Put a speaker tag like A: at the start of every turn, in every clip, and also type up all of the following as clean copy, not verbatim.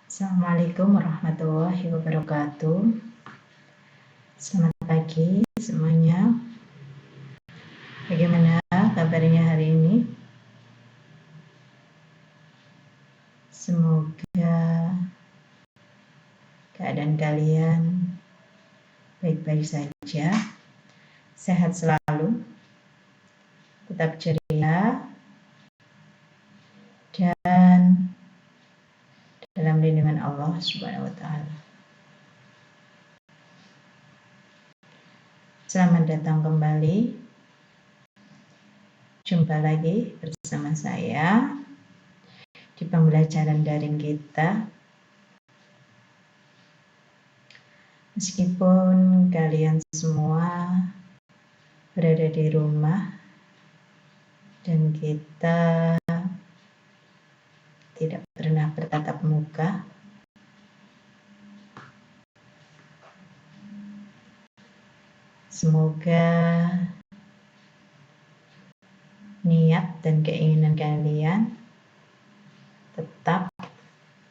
A: Assalamualaikum warahmatullahi wabarakatuh. Selamat pagi semuanya. Bagaimana kabarnya hari ini? Semoga keadaan kalian baik-baik saja, sehat selalu, tetap ceria, dan dalam lindungan Allah Subhanahu wa Ta'ala. Selamat datang kembali. Jumpa lagi bersama saya di pembelajaran daring kita. Meskipun kalian semua berada di rumah dan kita tidak pernah bertatap muka, semoga niat dan keinginan kalian tetap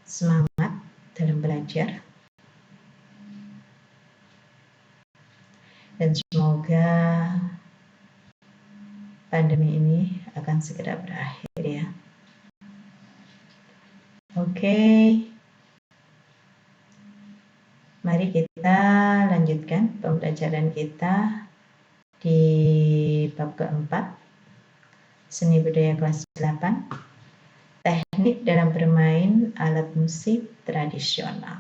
A: semangat dalam belajar, dan semoga pandemi ini akan segera berakhir ya. Oke, mari kita lanjutkan pembelajaran kita di bab keempat, seni budaya kelas 8, teknik dalam bermain alat musik tradisional.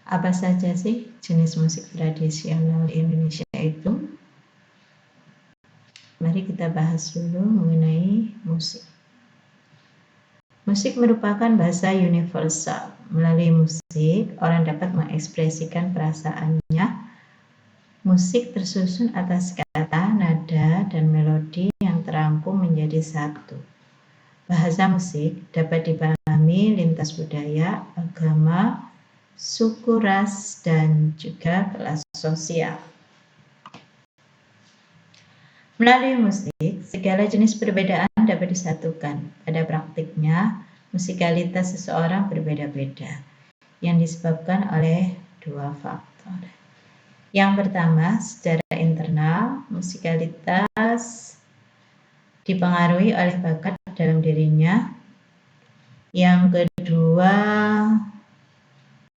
A: Apa saja sih jenis musik tradisional di Indonesia itu? Mari kita bahas dulu mengenai musik. Musik merupakan bahasa universal. Melalui musik, orang dapat mengekspresikan perasaannya. Musik tersusun atas kata, nada, dan melodi yang terangkum menjadi satu. Bahasa musik dapat dipahami lintas budaya, agama, suku, ras, dan juga kelas sosial. Melalui musik, segala jenis perbedaan dapat disatukan. Pada praktiknya, musikalitas seseorang berbeda-beda, yang disebabkan oleh dua faktor. Yang pertama, secara internal, musikalitas dipengaruhi oleh bakat dalam dirinya. Yang kedua,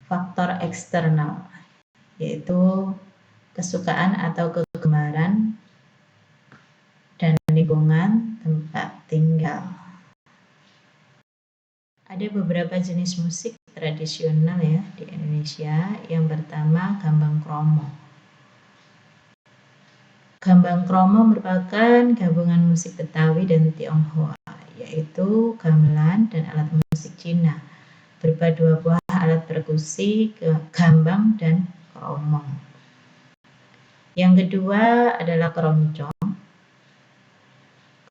A: faktor eksternal, yaitu kesukaan atau kegemaran dan lingkungan tempat tinggal. Ada beberapa jenis musik tradisional ya di Indonesia. Yang pertama, gambang kromo. Gambang kromo merupakan gabungan musik Betawi dan Tionghoa, yaitu gamelan dan alat musik Cina berupa dua buah alat perkusi, gambang dan kromong. Yang kedua adalah keroncong.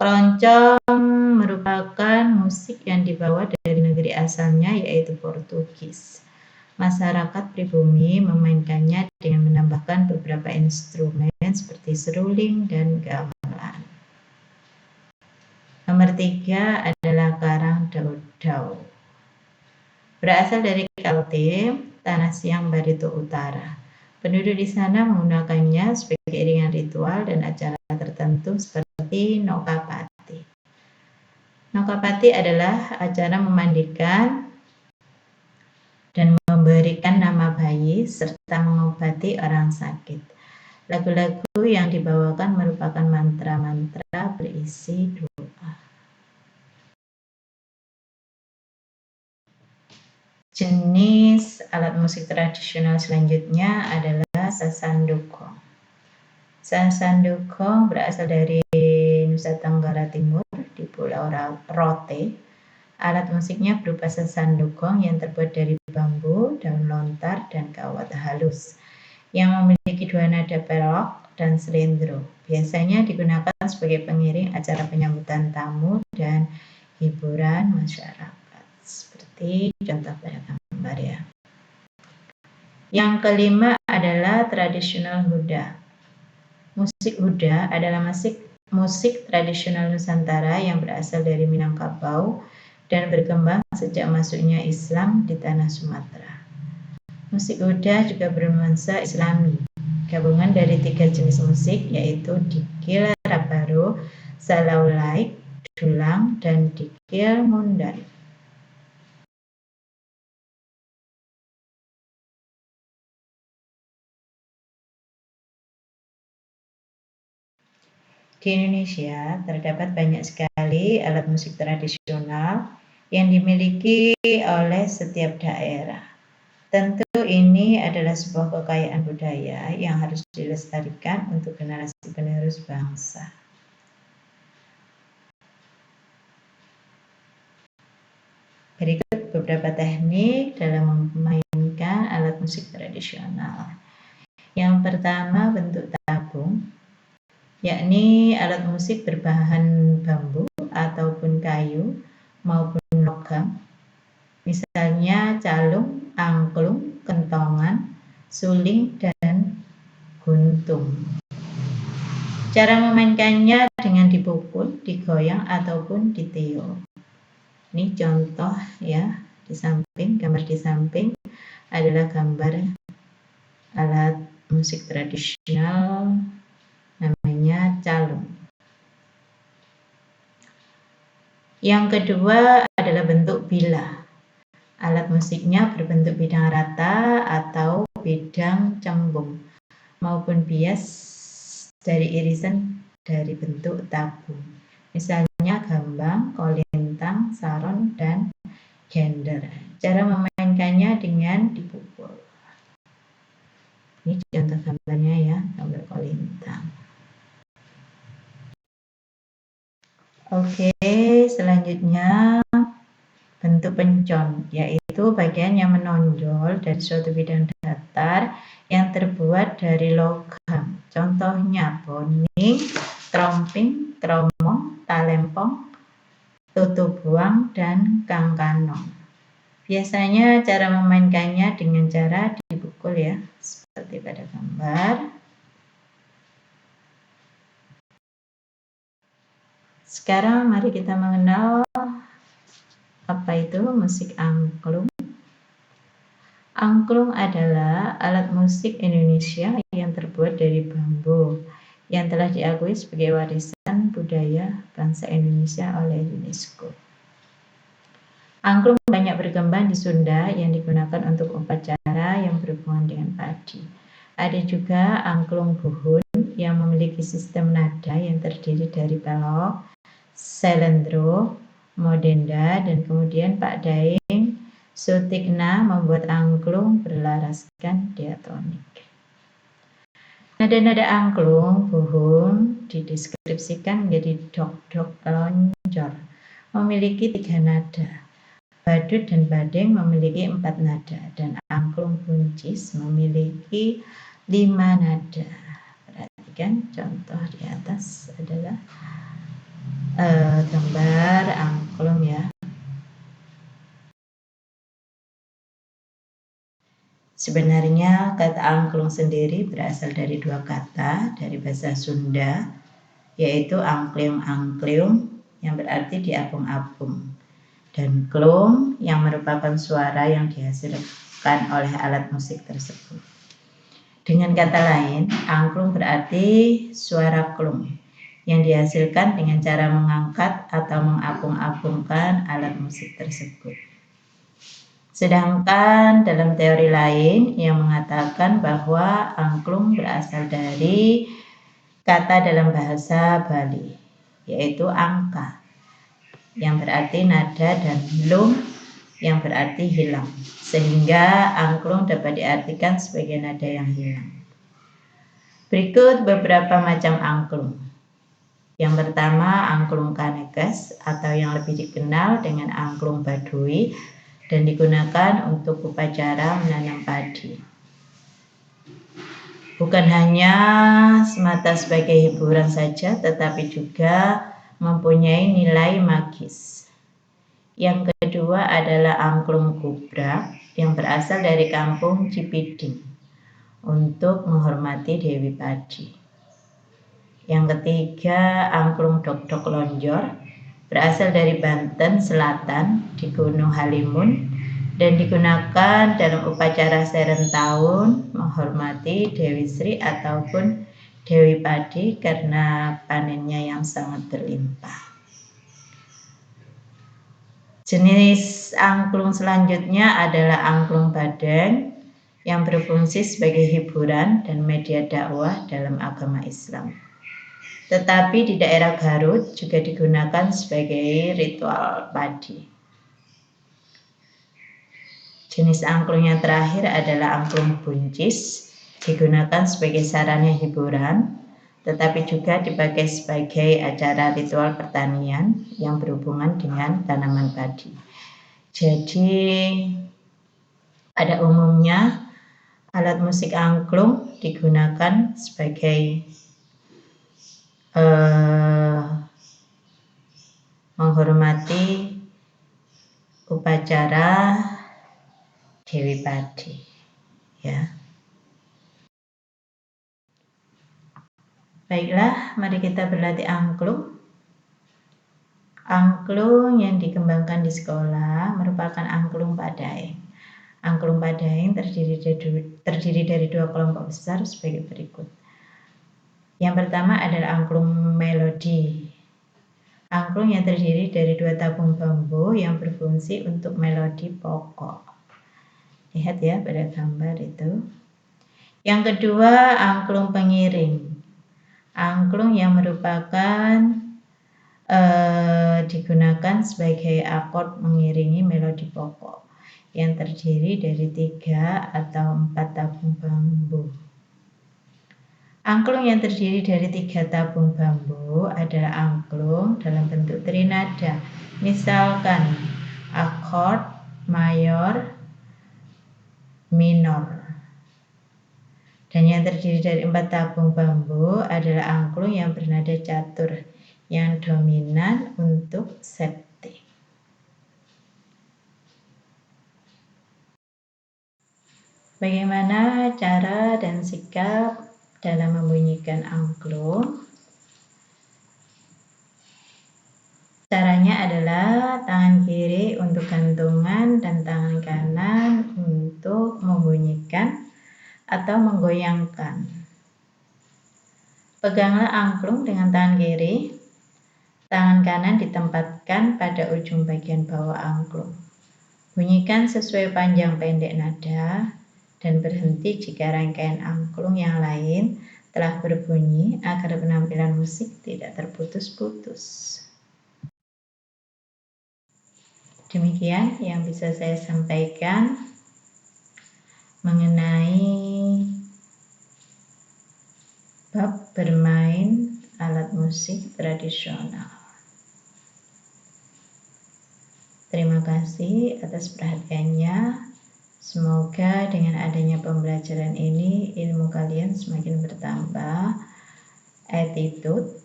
A: Keroncong merupakan musik yang dibawa dari negeri asalnya, yaitu Portugis. Masyarakat pribumi memainkannya dengan menambahkan beberapa instrumen seperti seruling dan gamelan. Nomor 3 adalah karang dau-dau. Berasal dari Kaltim, Tanah Siang Barito Utara. Penduduk di sana menggunakannya sebagai iringan ritual dan acara tertentu seperti Nokapati. Nokapati adalah acara memandikan dan memberikan nama bayi serta mengobati orang sakit. Lagu-lagu yang dibawakan merupakan mantra-mantra berisi doa. Jenis alat musik tradisional selanjutnya adalah sasandukong. Sasandukong berasal dari Nusa Tenggara Timur di Pulau Rote. Alat musiknya berupa sasandukong yang terbuat dari bambu, daun lontar, dan kawat halus yang memiliki dua nada pelok dan selendro. Biasanya digunakan sebagai pengiring acara penyambutan tamu dan hiburan masyarakat. Seperti contoh pada gambar ya. Yang kelima adalah tradisional huda. Musik huda adalah musik musik tradisional Nusantara yang berasal dari Minangkabau dan berkembang sejak masuknya Islam di tanah Sumatera. Musik Uda juga bernuansa Islami, gabungan dari 3 jenis musik yaitu dikil rabaro, salaulaik, dulang, dan dikil mundan. Di Indonesia terdapat banyak sekali alat musik tradisional yang dimiliki oleh setiap daerah. Tentu ini adalah sebuah kekayaan budaya yang harus dilestarikan untuk generasi penerus bangsa. Berikut beberapa teknik dalam memainkan alat musik tradisional. Yang pertama, bentuk tabung, yakni alat musik berbahan bambu ataupun kayu maupun logam, misalnya calung, angklung, kentongan, suling, dan guntung. Cara memainkannya dengan dipukul, digoyang, ataupun ditiup. Ini contoh ya, di samping, gambar di samping adalah gambar alat musik tradisional namanya calung. Yang kedua adalah bentuk bilah. Alat musiknya berbentuk bidang rata atau bidang cembung maupun bias dari irisan dari bentuk tabung. Misalnya gambang, kolintang, saron, dan gender. Cara memainkannya dengan dipukul. Ini contoh gambarnya ya, gambar kolintang. Oke, selanjutnya bentuk pencon, yaitu bagian yang menonjol dari suatu bidang datar yang terbuat dari logam. Contohnya boning, tromping, tromong, talempong, tutubuang, dan kangkanong. Biasanya cara memainkannya dengan cara dipukul ya, seperti pada gambar. Sekarang mari kita mengenal apa itu musik angklung. Angklung adalah alat musik Indonesia yang terbuat dari bambu yang telah diakui sebagai warisan budaya bangsa Indonesia oleh UNESCO. Angklung banyak berkembang di Sunda yang digunakan untuk upacara yang berhubungan dengan padi. Ada juga angklung buhun yang memiliki sistem nada yang terdiri dari pelok, selendro, modenda, dan kemudian Pak Daeng Sutikna membuat angklung berlaraskan diatonik. Nada-nada angklung buhun dideskripsikan menjadi dok-dok lonjor, memiliki 3 nada. Badut dan badeng memiliki 4 nada, dan angklung buncis memiliki 5 nada. Perhatikan contoh di atas adalah gambar angklung ya. Sebenarnya kata angklung sendiri berasal dari 2 kata dari bahasa Sunda, yaitu angkliung-angkliung yang berarti diapung-apung, dan klung yang merupakan suara yang dihasilkan oleh alat musik tersebut. Dengan kata lain, angklung berarti suara klung yang dihasilkan dengan cara mengangkat atau mengapung-apungkan alat musik tersebut. Sedangkan dalam teori lain yang mengatakan bahwa angklung berasal dari kata dalam bahasa Bali, yaitu angka, yang berarti nada, dan lung yang berarti hilang, sehingga angklung dapat diartikan sebagai nada yang hilang. Berikut beberapa macam angklung. Yang pertama, angklung Kaneges atau yang lebih dikenal dengan angklung Baduy dan digunakan untuk upacara menanam padi. Bukan hanya semata sebagai hiburan saja, tetapi juga mempunyai nilai magis. Yang kedua adalah angklung Gubrak yang berasal dari kampung Cipiding untuk menghormati Dewi Padi. Yang ketiga, angklung dok-dok lonjor, berasal dari Banten Selatan di Gunung Halimun dan digunakan dalam upacara serentahun menghormati Dewi Sri ataupun Dewi Padi karena panennya yang sangat berlimpah. Jenis angklung selanjutnya adalah angklung badeng yang berfungsi sebagai hiburan dan media dakwah dalam agama Islam. Tetapi di daerah Garut juga digunakan sebagai ritual padi. Jenis angklung yang terakhir adalah angklung buncis, digunakan sebagai sarana hiburan, tetapi juga dipakai sebagai acara ritual pertanian yang berhubungan dengan tanaman padi. Jadi pada umumnya alat musik angklung digunakan sebagai menghormati upacara Dewi Padi, ya. Baiklah, mari kita berlatih angklung. Angklung yang dikembangkan di sekolah merupakan angklung padaeng. Angklung padaeng terdiri dari dua kelompok besar sebagai berikut. Yang pertama adalah angklung melodi. Angklung yang terdiri dari dua tabung bambu yang berfungsi untuk melodi pokok. Lihat ya pada gambar itu. Yang kedua, angklung pengiring. Angklung yang merupakan digunakan sebagai akord mengiringi melodi pokok yang terdiri dari 3 atau 4 tabung bambu. Angklung yang terdiri dari 3 tabung bambu adalah angklung dalam bentuk trinada, misalkan akord mayor, minor. Dan yang terdiri dari 4 tabung bambu adalah angklung yang bernada catur, yang dominan untuk septik. Bagaimana cara dan sikap dalam membunyikan angklung? Caranya adalah tangan kiri untuk gantungan dan tangan kanan untuk membunyikan atau menggoyangkan. Peganglah angklung dengan tangan kiri. Tangan kanan ditempatkan pada ujung bagian bawah angklung. Bunyikan sesuai panjang pendek nada dan berhenti jika rangkaian angklung yang lain telah berbunyi agar penampilan musik tidak terputus-putus. Demikian yang bisa saya sampaikan mengenai bab bermain alat musik tradisional. Terima kasih atas perhatiannya. Semoga dengan adanya pembelajaran ini ilmu kalian semakin bertambah, attitude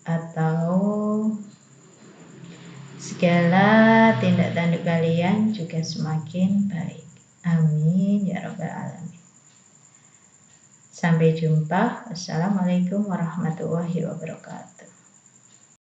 A: atau segala tindak tanduk kalian juga semakin baik. Amin ya rabbal alamin. Sampai jumpa. Wassalamualaikum warahmatullahi wabarakatuh.